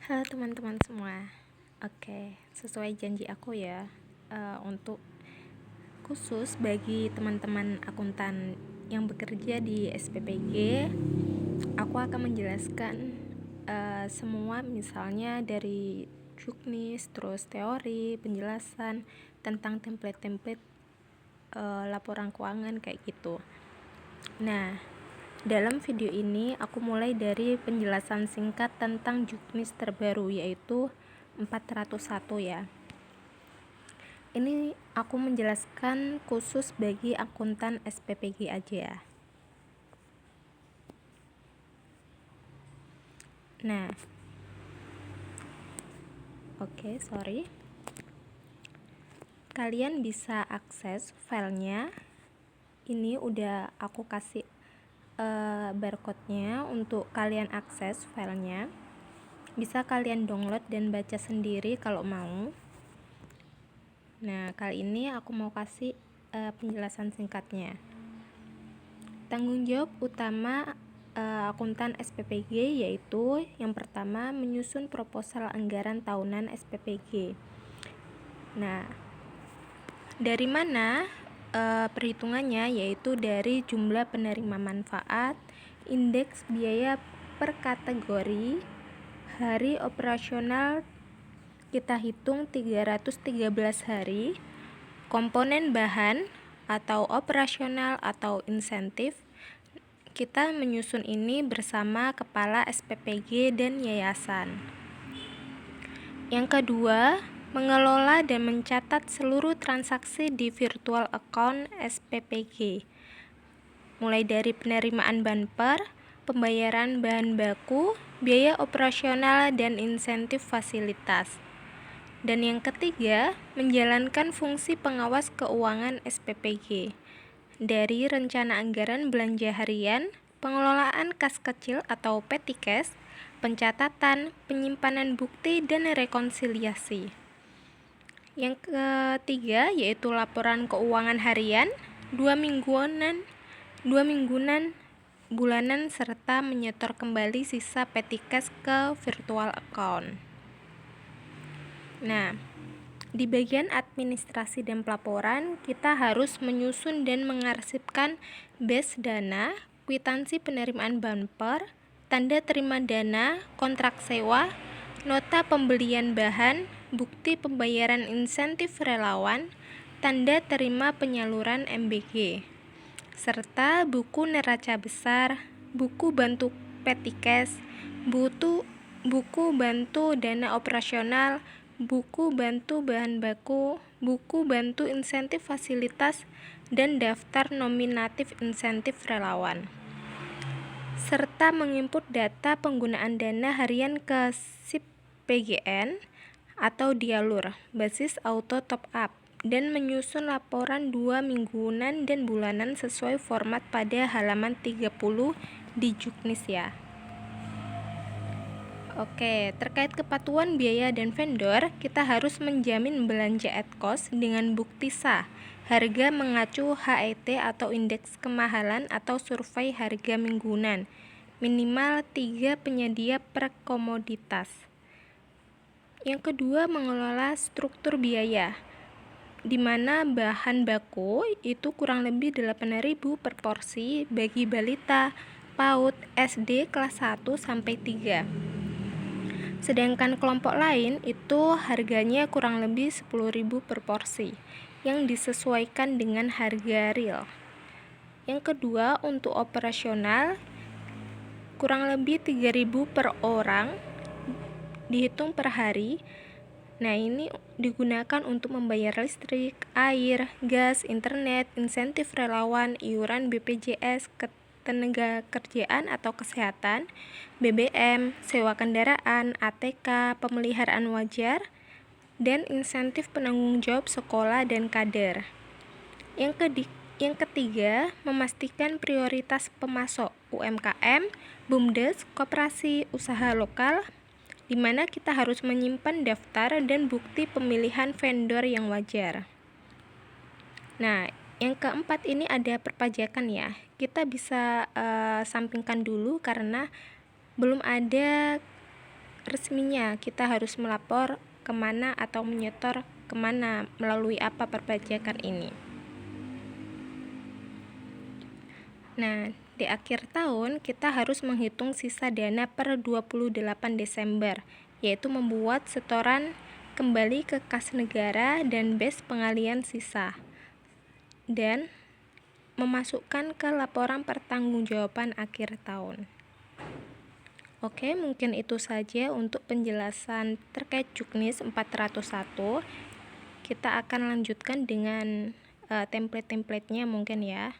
Halo teman-teman semua. Oke, sesuai janji aku ya, untuk khusus bagi teman-teman akuntan yang bekerja di SPPG, aku akan menjelaskan semua, misalnya dari juknis, terus teori, penjelasan tentang template-template laporan keuangan kayak gitu. Nah, dalam video ini aku mulai dari penjelasan singkat tentang juknis terbaru, yaitu 401 ya. Ini aku menjelaskan khusus bagi akuntan SPPG aja. Nah, sorry. Kalian bisa akses filenya. Ini udah aku kasih barcode-nya untuk kalian akses filenya. Bisa kalian download dan baca sendiri kalau mau. Nah, kali ini aku mau kasih penjelasan singkatnya. Tanggung jawab utama akuntan SPPG yaitu yang pertama, menyusun proposal anggaran tahunan SPPG. Nah, dari mana perhitungannya? Yaitu dari jumlah penerima manfaat, indeks biaya per kategori, hari operasional kita hitung 313 hari, komponen bahan atau operasional atau insentif. Kita menyusun ini bersama kepala SPPG dan yayasan. Yang kedua, mengelola dan mencatat seluruh transaksi di virtual account SPPG, mulai dari penerimaan bumper, pembayaran bahan baku, biaya operasional, dan insentif fasilitas. Dan yang ketiga, menjalankan fungsi pengawas keuangan SPPG, dari rencana anggaran belanja harian, pengelolaan kas kecil atau petty cash, pencatatan, penyimpanan bukti, dan rekonsiliasi. Yang ketiga yaitu laporan keuangan harian, 2 mingguan, bulanan, serta menyetor kembali sisa petty cash ke virtual account. Nah, di bagian administrasi dan pelaporan, kita harus menyusun dan mengarsipkan base dana, kwitansi penerimaan bumper, tanda terima dana, kontrak sewa, nota pembelian bahan, bukti pembayaran insentif relawan, tanda terima penyaluran MBG, serta buku neraca besar, buku bantu petty cash, buku bantu dana operasional, buku bantu bahan baku, buku bantu insentif fasilitas, dan daftar nominatif insentif relawan, serta menginput data penggunaan dana harian ke SIP PGN atau Dialur basis auto top up, dan menyusun laporan 2 mingguan dan bulanan sesuai format pada halaman 30 di juknis ya. Oke, terkait kepatuhan biaya dan vendor, kita harus menjamin belanja at cost dengan bukti sah, harga mengacu HET atau indeks kemahalan atau survei harga mingguan, minimal 3 penyedia per komoditas. Yang kedua, mengelola struktur biaya, di mana bahan baku itu kurang lebih 8.000 per porsi bagi balita, PAUD, SD kelas 1 sampai 3. Sedangkan kelompok lain itu harganya kurang lebih 10.000 per porsi, yang disesuaikan dengan harga real. Yang kedua, untuk operasional kurang lebih 3.000 per orang, dihitung per hari. Nah, ini digunakan untuk membayar listrik, air, gas, internet, insentif relawan, iuran BPJS, ketenaga kerjaan atau kesehatan, BBM, sewa kendaraan, ATK, pemeliharaan wajar, dan insentif penanggung jawab sekolah dan kader. Yang ketiga, memastikan prioritas pemasok UMKM, BUMDes, koperasi, usaha lokal, di mana kita harus menyimpan daftar dan bukti pemilihan vendor yang wajar. Nah, yang keempat ini ada perpajakan ya. Kita bisa sampingkan dulu karena belum ada resminya. Kita harus melapor kemana atau menyetor kemana, melalui apa perpajakan ini. Nah, di akhir tahun kita harus menghitung sisa dana per 28 Desember, yaitu membuat setoran kembali ke kas negara dan BES pengalian sisa, dan memasukkan ke laporan pertanggungjawaban akhir tahun. Oke, mungkin itu saja untuk penjelasan terkait Juknis 401. Kita akan lanjutkan dengan template-templatenya mungkin ya.